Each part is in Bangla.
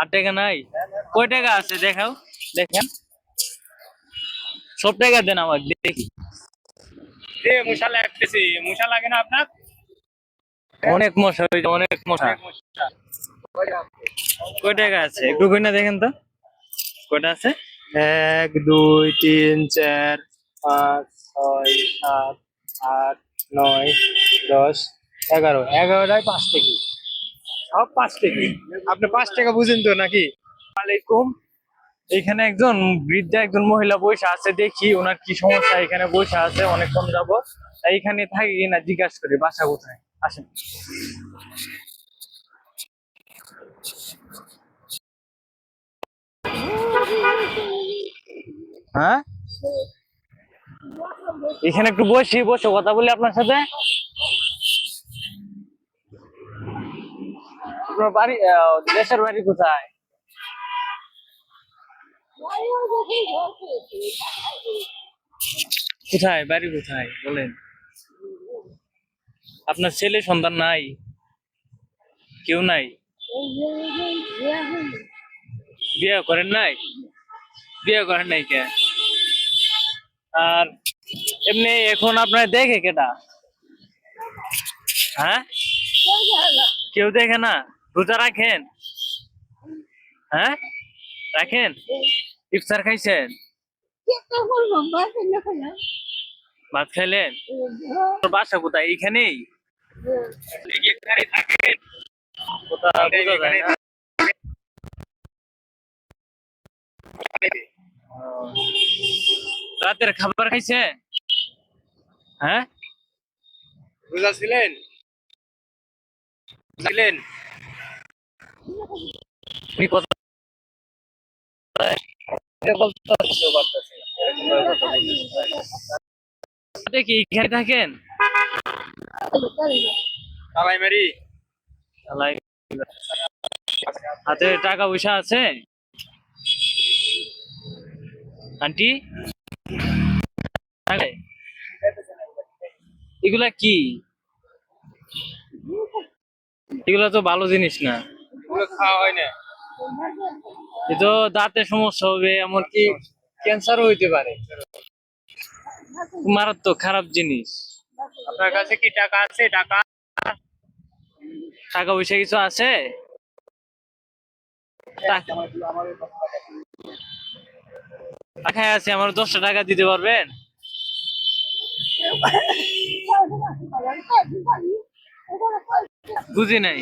8 টাকা নাই? কয় টাকা আছে দেখাও, দেখেন। সব টাকা দেন আমাকে দেখি। মশা লাগতেছে, মশা লাগে না আপনার? অনেক মশা হয়েছে, অনেক মশা। কয় টাকা আছে একটু কইনা দেখেন তো, কয়টা আছে? 1 2 3 4 5 6 7 8 9 10 11 11টায় 5 টাকা, সব 5 টাকা। আপনি 5 টাকা বুঝেন তো নাকি? আলাইকুম। এখানে একজন বৃদ্ধা একজন মহিলা বসে আছে, দেখি ওনার কি সমস্যা। এখানে বসে আছে অনেকক্ষণ যাবো, এইখানে থাকি কিনা জিজ্ঞাসা করি বাসা কোথায়। আসেন। হ্যাঁ, এখানে একটু বসে কথা বলি আপনার সাথে। আপনার বাড়ি দেশের বাড়ি কোথায়? কোথায় বাড়ি কোথায় বলেন? আপনার ছেলে সন্তান নাই? কেউ নাই? বিয়ে করেন নাই? বিয়ে করেন নাই কে? আর এমনি এখন আপনার দেখে কেটা? হ্যাঁ, কেউ দেখে না? রোজা রাখেন? হ্যাঁ রাখেন। ইফতার খাইছেন? ভাত খাইলেন? বাসা কোথায়? এইখানেই? কোথাও বোঝা যায় না। রাতের খাবার খাইছে? হ্যাঁ, রোজা ছিলেন? ছিলেন? আপনি কথা কি এখানে থাকেন? তালাই মারি। আল্লাহ, হাতে টাকা পয়সা আছে আন্টি? এগুলা কি? এগুলা তো ভালো জিনিস না। এগুলো খাওয়া হয় না। এ তো দাঁতের সমস্যা হবে, এমনকি ক্যান্সারও হইতে পারে। মারাত্মক খারাপ জিনিস। আপনার কাছে কি টাকা আছে? টাকা টাকা পয়সা কিছু আছে? টাকায় আছে, আমার 10টা টাকা দিতে পারবেন? বুঝি নাই।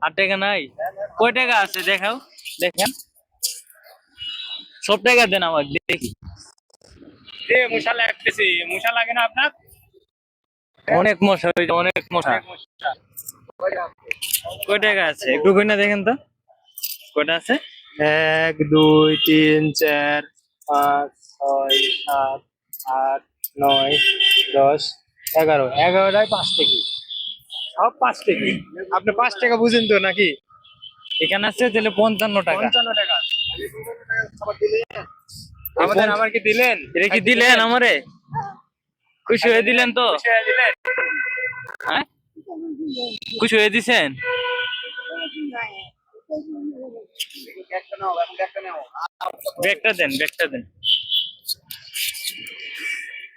8 টাকা নাই? কয় টাকা আছে দেখাও, দেখেন। সব টাকা দেন আমাকে দেখি। মশা লাগতেছে, মশা লাগে না আপনার? অনেক মশা হয়েছে, অনেক মশা। মশা। কয় টাকা আছে একটু কইনা দেখেন তো, কয়টা আছে? 1 2 3 4 5 6 7 8 9 10 11 11টায় 5 টাকা, সব 5 টাকা। আপনি 5 টাকা বুঝেন তো নাকি? এখানে আছে তাহলে 55 টাকা। 55 টাকা। আমাদের আমার কি দিলেন? এটা কি দিলেন আমারে? খুশি হয়ে দিলেন তো? খুশি হয়ে দিলেন? হ্যাঁ, খুশি হয়ে দিছেন? ব্যাগটা দেন, ব্যাগটা দেন।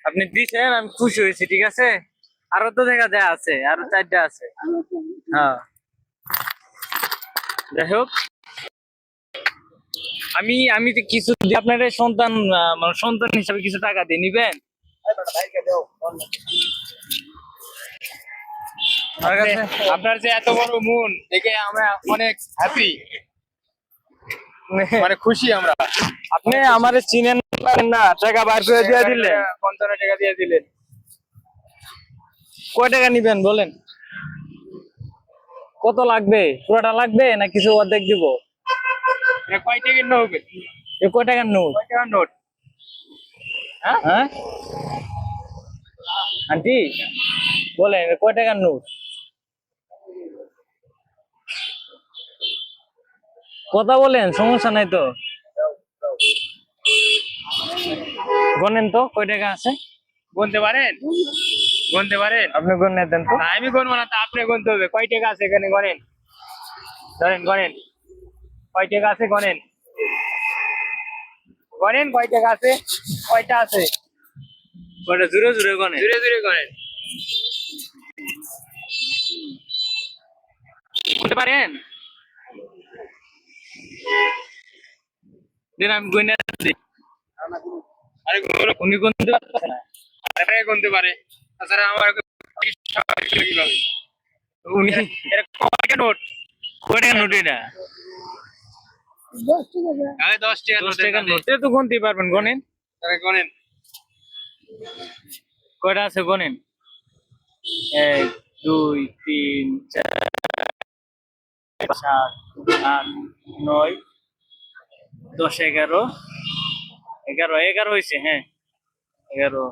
আপনি দিছেন, আমি খুশি হয়েছি, ঠিক আছে। আরো তো দেখা যায় আছে, আরো 4টা আছে। হ্যাঁ, যাই হোক, আমি আমি তো কিছু আপনার সন্তান, মানে সন্তান হিসাবে কিছু টাকা দিয়ে নিবেন? আপনার যে এত বড় মন দেখে আমরা অনেক হ্যাপি, মানে খুশি আমরা। আপনি আমারে চিনেন না, টাকা বার করে দিয়ে দিলেন। 55 টাকা দিয়ে দিলেন। কয় টাকা নিবেন বলেন? কত লাগবে? পুরোটা লাগবে না কিছু অর্ধেক দিব? এটা কয় টাকার নোট হবে? এ কয় টাকার নোট? কয় টাকার নোট? হ্যাঁ আন্টি বলেন, এ কয় টাকার নোট? কথা বলেন, সমস্যা নাই তো। গনেন তো কয় টাকা আছে। বলতে পারেন? গুনতে পারেন? আপনি গণে দেন তো। না, আমি গুনবো না, তা আপনি গুনতে হবে। কয় টাকা আছে এখানে গনেন? ধরেন গনেন, কয় টাকা আছে গনেন, গনেন কয় টাকা আছে, কয়টা আছে, কয়টা জোরে জোরে গণে। জুড়ে জুড়ে গনেন। গুনতে পারেন? দিন আমি গণে দিই। আরে উনি গুনতে পারতেছে না। আরে গুনতে পারে, তাছাড়া আমার কিভাবে? উনি এটা কয়টা নোট? কয় টাকা নোট এটা? আরে 10 টাকা 10 নোট। টাকার নোট। এটা তো গুনতে পারবেন, গণেন। আরে গনেন। কয়টা আছে গণেন? 1 2 3 4 7 8 9 10 11 11 হয়েছে। হ্যাঁ, 11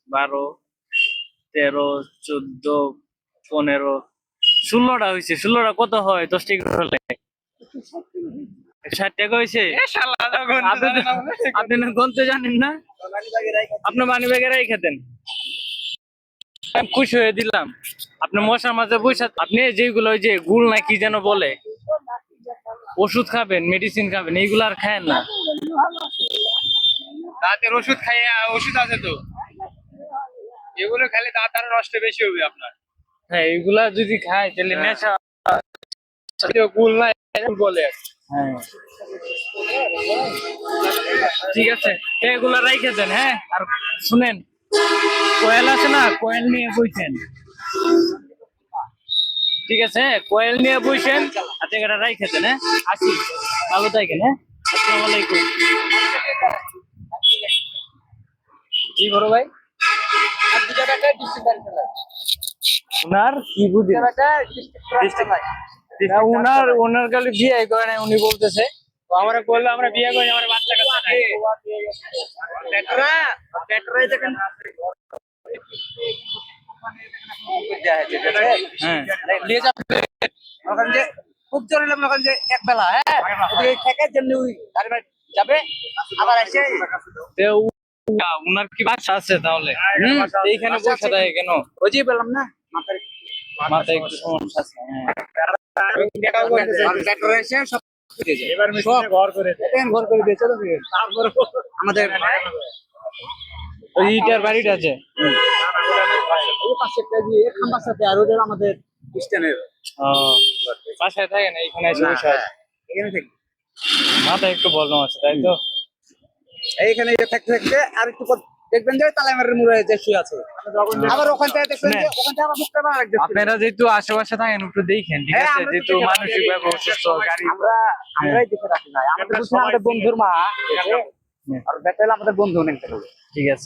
12 13 14 15 16টা হয়েছে। 16টা কত হয় 10 টাকা হলে? 60 টাকা হয়েছে। এ শালা, যা গুনতে আপনি জানে তো- না বলে। আপনি না গণতে জানেন না? আপনার মানি ব্যাগে রেখে দেন। আমি খুশি হয়ে দিলাম। আপনি মশার মাঝে বসে আপনি যেগুলো ওই যে গুল না কি যেন বলে, ওষুধ খাবেন, মেডিসিন খাবেন, এইগুলো আর খায়েন না। দাঁতের ওষুধ খাইয়ে, ওষুধ আছে তো, এগুলো খেলে দাঁত আরো নষ্ট বেশি হবে আপনার। হ্যাঁ, এইগুলা যদি খায় তাহলে হ্যাঁ। নেশা। গুল না, গুল বলে আর কি। হ্যাঁ, ঠিক আছে, এগুলা রেখে দেন। হ্যাঁ, আর শুনেন, কয়েল আছে না, কয়েল নিয়ে বইছেন। ঠিক আছে, কয়েল নিয়ে বইছেন আর টাকাটা রেখে দেন। হ্যাঁ, আসি, ভালো থাকেন। হ্যাঁ, আসসালামু আলাইকুম। কি বড় ভাই, উনার কি বুদ্ধি? না, উনার কালে বিয়ে করে নাই উনি বলতেছে। তো আমরা বললো আমরা বিয়ে করি, আমার বাচ্চা কাচ্চা নাই। হ্যাঁ, নিয়ে যাবে ওখানে যে খুব জরুরি লাগলো ওখানে যে এক বেলা হ্যাঁ থেকে জন্য গাড়ি বাড়ি যাবে আবার এসে তো উনার কি বাসা আছে তাহলে? এইখানে বসে থাকে কেন? ওই যে বললাম না মাথার মাথায় একটু সমস্যা আছে। হ্যাঁ, ট্রাক্টরে এসে সব দিয়ে যায়। এবার মেশিনে ঘর করে দেয়। এখন ঘর করে দিয়ে চলে গিয়ে আমাদের ওই ইটার বাড়িটা আছে। এই পাশে একটা যে খাম্বার সাথে আর ওটা আমাদের খ্রিস্টানের ও, বাসায় থাকে না, এখানে এসে বসে আছে। এখানে থেকে মাথায় একটু বললাম আছে, তাই তো? এইখানে থাকতে থাকতে আর একটু পর দেখবেন যে তালামারের মুড়ে যে শুয়ে আছে আবার ওখান থেকে দেখবেন যে ওখান থেকে আবার মুখটা আবার একদম আপনারা যেহেতু আশেপাশে থাকেন একটু দেখেন, ঠিক হ্যাঁ, আছে? আমরা তো যেহেতু দেখে মানসিক রাখি। ভাবে অসুস্থ গাড়ি। আমরাই দেখে রাখি না আমাদের বুঝছেন আমাদের বন্ধুর মা আর বেটাল আমাদের বন্ধু অনেক ঠিক আছে।